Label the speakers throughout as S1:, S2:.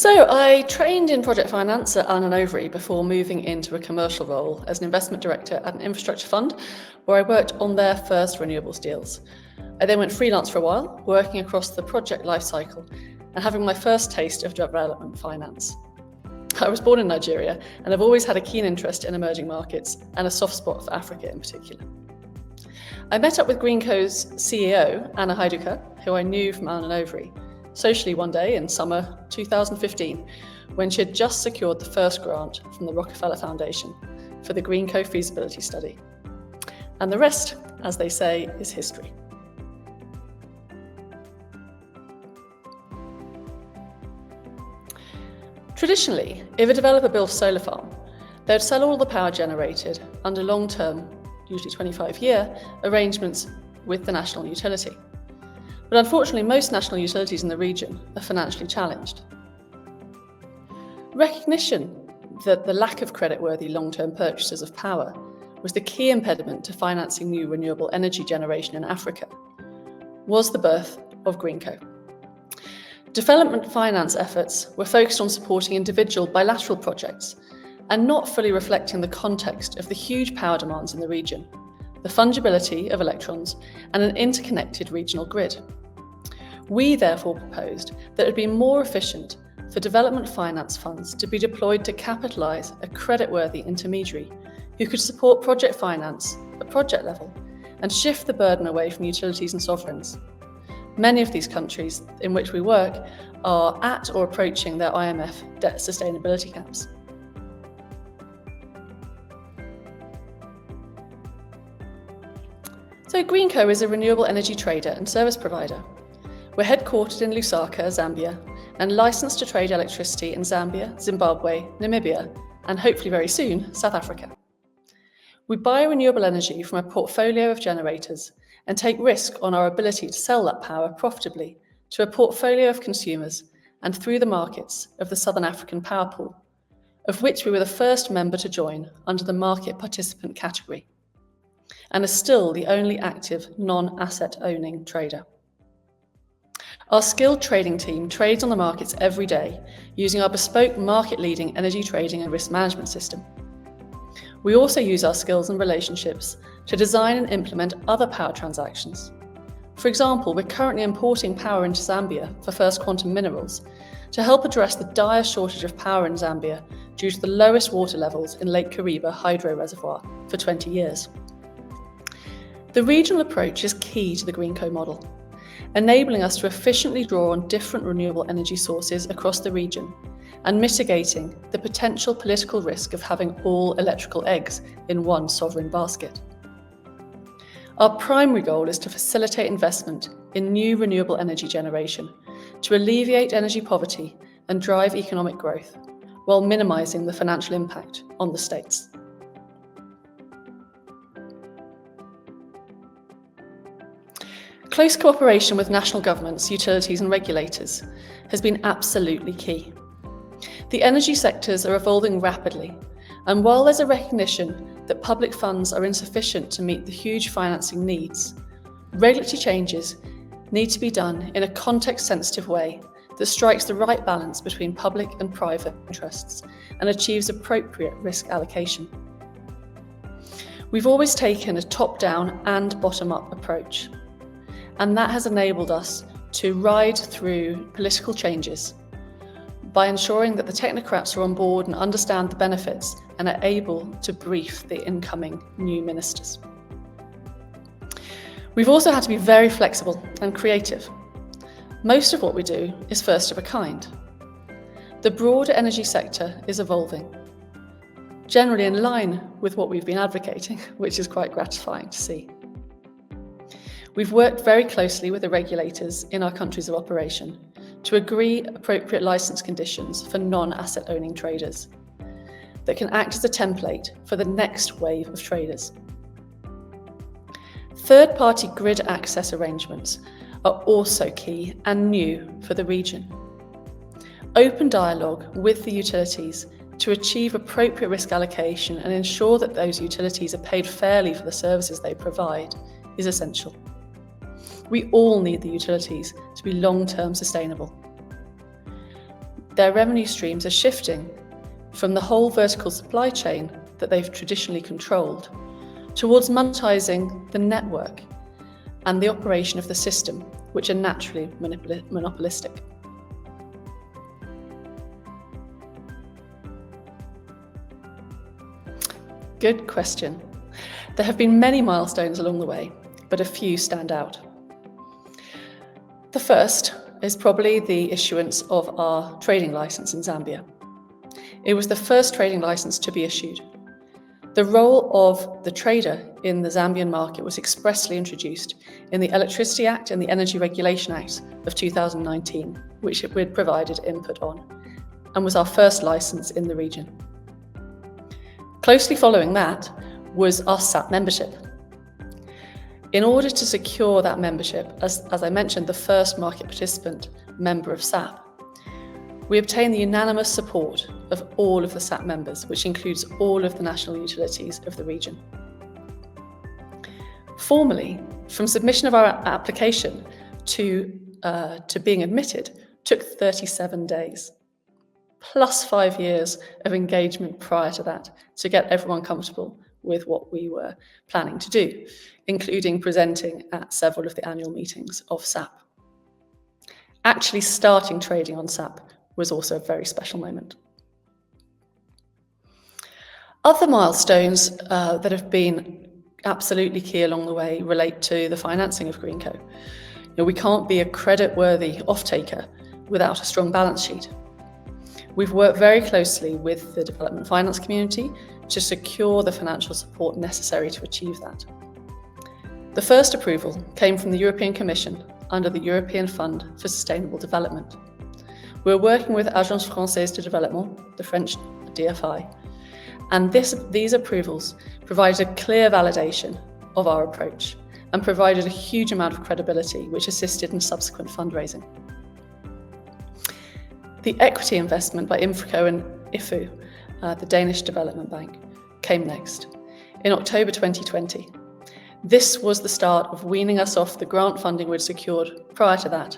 S1: So I trained in project finance at Allen & Overy before moving into a commercial role as an investment director at an infrastructure fund where I worked on their first renewables deals. I then went freelance for a while, working across the project lifecycle and having my first taste of development finance. I was born in Nigeria and I've always had a keen interest in emerging markets and a soft spot for Africa in particular. I met up with GreenCo's CEO, Anna Haiduka, who I knew from Allen & Overy, socially one day in summer 2015, when she had just secured the first grant from the Rockefeller Foundation for the GreenCo feasibility study. And the rest, as they say, is history. Traditionally, if a developer built a solar farm, they'd sell all the power generated under long-term, usually 25-year, arrangements with the national utility. But unfortunately, most national utilities in the region are financially challenged. Recognition that the lack of creditworthy long-term purchasers of power was the key impediment to financing new renewable energy generation in Africa was the birth of GreenCo. Development finance efforts were focused on supporting individual bilateral projects and not fully reflecting the context of the huge power demands in the region, the fungibility of electrons, and an interconnected regional grid. We therefore proposed that it would be more efficient for development finance funds to be deployed to capitalise a creditworthy intermediary who could support project finance at project level and shift the burden away from utilities and sovereigns. Many of these countries in which we work are at or approaching their IMF debt sustainability caps. So GreenCo is a renewable energy trader and service provider. We're headquartered in Lusaka, Zambia, and licensed to trade electricity in Zambia, Zimbabwe, Namibia, and hopefully very soon, South Africa. We buy renewable energy from a portfolio of generators and take risk on our ability to sell that power profitably to a portfolio of consumers and through the markets of the Southern African Power Pool, of which we were the first member to join under the market participant category, and are still the only active non-asset owning trader. Our skilled trading team trades on the markets every day using our bespoke market-leading energy trading and risk management system. We also use our skills and relationships to design and implement other power transactions. For example, we're currently importing power into Zambia for First Quantum Minerals to help address the dire shortage of power in Zambia due to the lowest water levels in Lake Kariba hydro reservoir for 20 years. The regional approach is key to the GreenCo model, enabling us to efficiently draw on different renewable energy sources across the region and mitigating the potential political risk of having all electrical eggs in one sovereign basket. Our primary goal is to facilitate investment in new renewable energy generation to alleviate energy poverty and drive economic growth while minimising the financial impact on the states. Close cooperation with national governments, utilities and regulators has been absolutely key. The energy sectors are evolving rapidly, and while there's a recognition that public funds are insufficient to meet the huge financing needs, regulatory changes need to be done in a context-sensitive way that strikes the right balance between public and private interests and achieves appropriate risk allocation. We've always taken a top-down and bottom-up approach, and that has enabled us to ride through political changes by ensuring that the technocrats are on board and understand the benefits and are able to brief the incoming new ministers. We've also had to be very flexible and creative. Most of what we do is first of a kind. The broader energy sector is evolving, generally in line with what we've been advocating, which is quite gratifying to see. We've worked very closely with the regulators in our countries of operation to agree appropriate licence conditions for non-asset owning traders that can act as a template for the next wave of traders. Third-party grid access arrangements are also key and new for the region. Open dialogue with the utilities to achieve appropriate risk allocation and ensure that those utilities are paid fairly for the services they provide is essential. We all need the utilities to be long-term sustainable. their revenue streams are shifting from the whole vertical supply chain that they've traditionally controlled towards monetizing the network and the operation of the system, which are naturally monopolistic. Good question. There have been many milestones along the way, but a few stand out. The first is probably the issuance of our trading license in Zambia. It was the first trading license to be issued. The role of the trader in the Zambian market was expressly introduced in the Electricity Act and the Energy Regulation Act of 2019, which we had provided input on, and was our first license in the region. Closely following that was our SAP membership. In order to secure that membership, as I mentioned, the first market participant member of SAP, we obtained the unanimous support of all of the SAP members, which includes all of the national utilities of the region. Formally, from submission of our application to being admitted took 37 days, plus 5 years of engagement prior to that to get everyone comfortable with what we were planning to do, including presenting at several of the annual meetings of SAP. Actually starting trading on SAP was also a very special moment. Other milestones that have been absolutely key along the way relate to the financing of GreenCo. We can't be a credit-worthy off-taker without a strong balance sheet. We've worked very closely with the development finance community to secure the financial support necessary to achieve that. The first approval came from the European Commission under the European Fund for Sustainable Development. We're working with Agence Française de Développement, the French DFI, and these approvals provided a clear validation of our approach and provided a huge amount of credibility, which assisted in subsequent fundraising. The equity investment by Africa and IFU, the Danish Development Bank, came next in October 2020. This was the start of weaning us off the grant funding we'd secured prior to that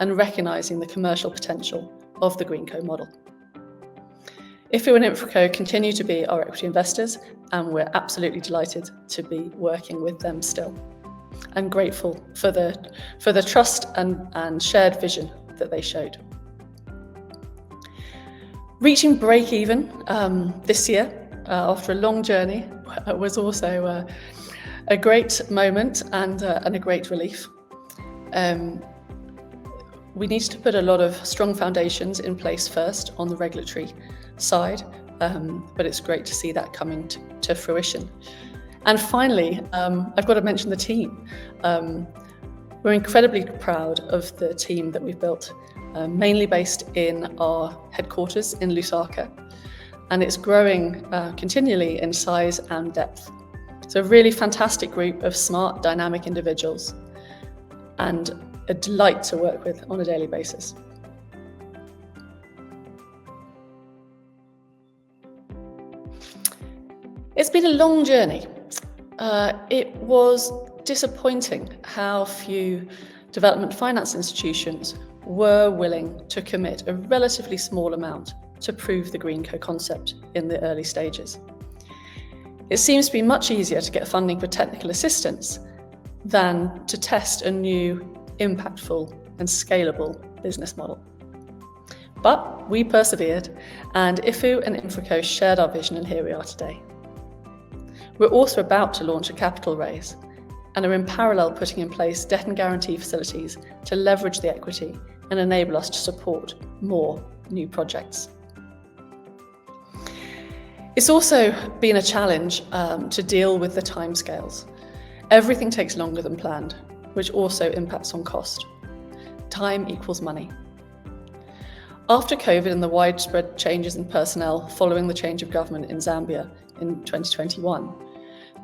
S1: and recognising the commercial potential of the GreenCo model. IFU and Infraco continue to be our equity investors, and we're absolutely delighted to be working with them still, and grateful for the trust and shared vision that they showed. Reaching break-even this year, after a long journey, was also a great moment and a great relief. We need to put a lot of strong foundations in place first on the regulatory side, but it's great to see that coming to fruition. And finally, I've got to mention the team. We're incredibly proud of the team that we've built, mainly based in our headquarters in Lusaka, and it's growing continually in size and depth. So a really fantastic group of smart, dynamic individuals, and a delight to work with on a daily basis. It's been a long journey. It was disappointing how few development finance institutions were willing to commit a relatively small amount to prove the GreenCo concept in the early stages. It seems to be much easier to get funding for technical assistance than to test a new, impactful and scalable business model. But we persevered, and IFU and Infraco shared our vision, and here we are today. We're also about to launch a capital raise and are in parallel putting in place debt and guarantee facilities to leverage the equity and enable us to support more new projects. It's also been a challenge to deal with the timescales. Everything takes longer than planned, which also impacts on cost. Time equals money. After COVID and the widespread changes in personnel following the change of government in Zambia in 2021,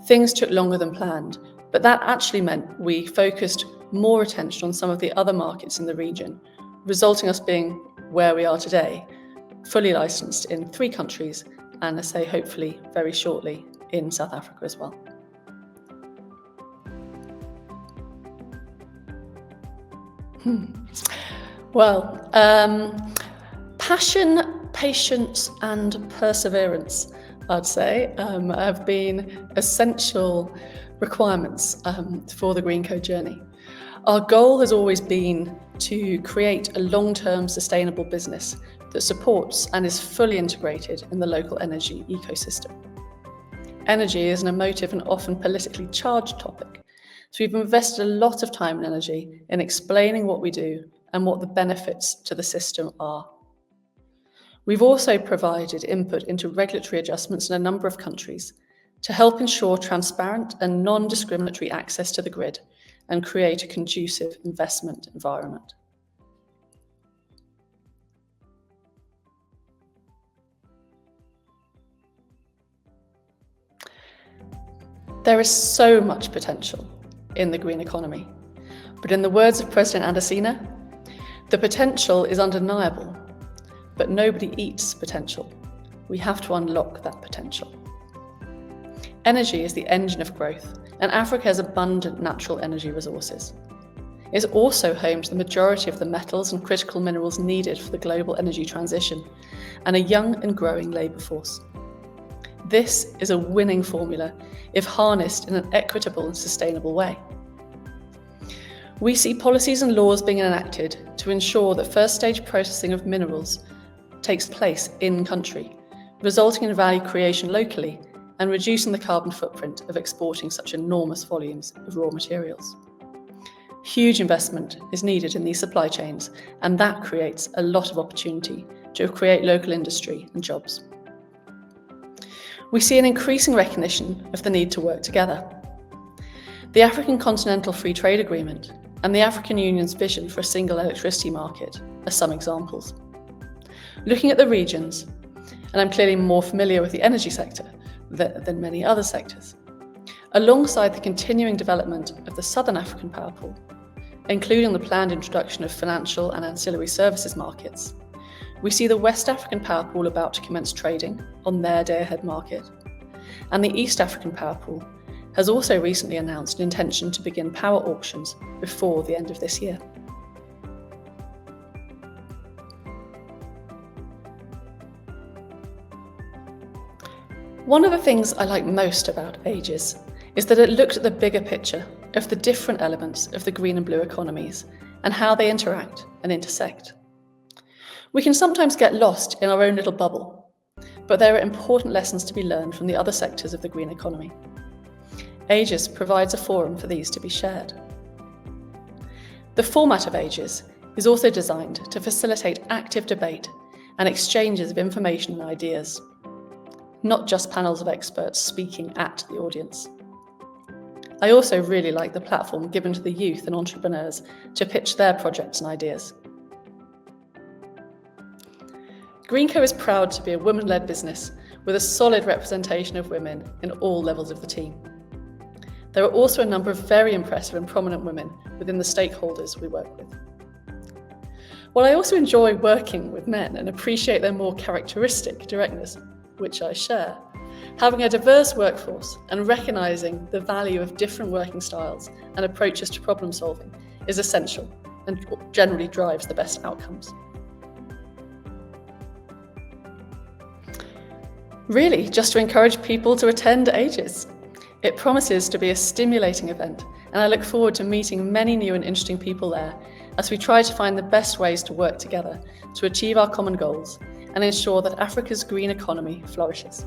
S1: things took longer than planned, but that actually meant we focused more attention on some of the other markets in the region, resulting us being where we are today, fully licensed in 3 countries, and I say hopefully very shortly in South Africa as well. Well, Passion, patience, and perseverance, I'd say, have been essential requirements for the GreenCo journey. Our goal has always been to create a long-term sustainable business that supports and is fully integrated in the local energy ecosystem. Energy is an emotive and often politically charged topic, so we've invested a lot of time and energy in explaining what we do and what the benefits to the system are. We've also provided input into regulatory adjustments in a number of countries to help ensure transparent and non-discriminatory access to the grid and create a conducive investment environment. There is so much potential in the green economy, but in the words of President Andesina, the potential is undeniable, but nobody eats potential. We have to unlock that potential. Energy is the engine of growth, and Africa has abundant natural energy resources. It is also home to the majority of the metals and critical minerals needed for the global energy transition, and a young and growing labour force. This is a winning formula if harnessed in an equitable and sustainable way. We see policies and laws being enacted to ensure that first-stage processing of minerals takes place in country, resulting in value creation locally and reducing the carbon footprint of exporting such enormous volumes of raw materials. Huge investment is needed in these supply chains, and that creates a lot of opportunity to create local industry and jobs. We see an increasing recognition of the need to work together. The African Continental Free Trade Agreement and the African Union's vision for a single electricity market are some examples. Looking at the regions, and I'm clearly more familiar with the energy sector than many other sectors, alongside the continuing development of the Southern African power pool, including the planned introduction of financial and ancillary services markets, we see the West African power pool about to commence trading on their day-ahead market, and the East African power pool has also recently announced an intention to begin power auctions before the end of this year. One of the things I like most about Aegis is that it looked at the bigger picture of the different elements of the green and blue economies and how they interact and intersect. We can sometimes get lost in our own little bubble, but there are important lessons to be learned from the other sectors of the green economy. Aegis provides a forum for these to be shared. The format of Aegis is also designed to facilitate active debate and exchanges of information and ideas, not just panels of experts speaking at the audience. I also really like the platform given to the youth and entrepreneurs to pitch their projects and ideas. GreenCo is proud to be a women-led business with a solid representation of women in all levels of the team. There are also a number of very impressive and prominent women within the stakeholders we work with. While I also enjoy working with men and appreciate their more characteristic directness, which I share, having a diverse workforce and recognising the value of different working styles and approaches to problem solving is essential and generally drives the best outcomes. Really, just to encourage people to attend Aegis. It promises to be a stimulating event, and I look forward to meeting many new and interesting people there as we try to find the best ways to work together to achieve our common goals and ensure that Africa's green economy flourishes.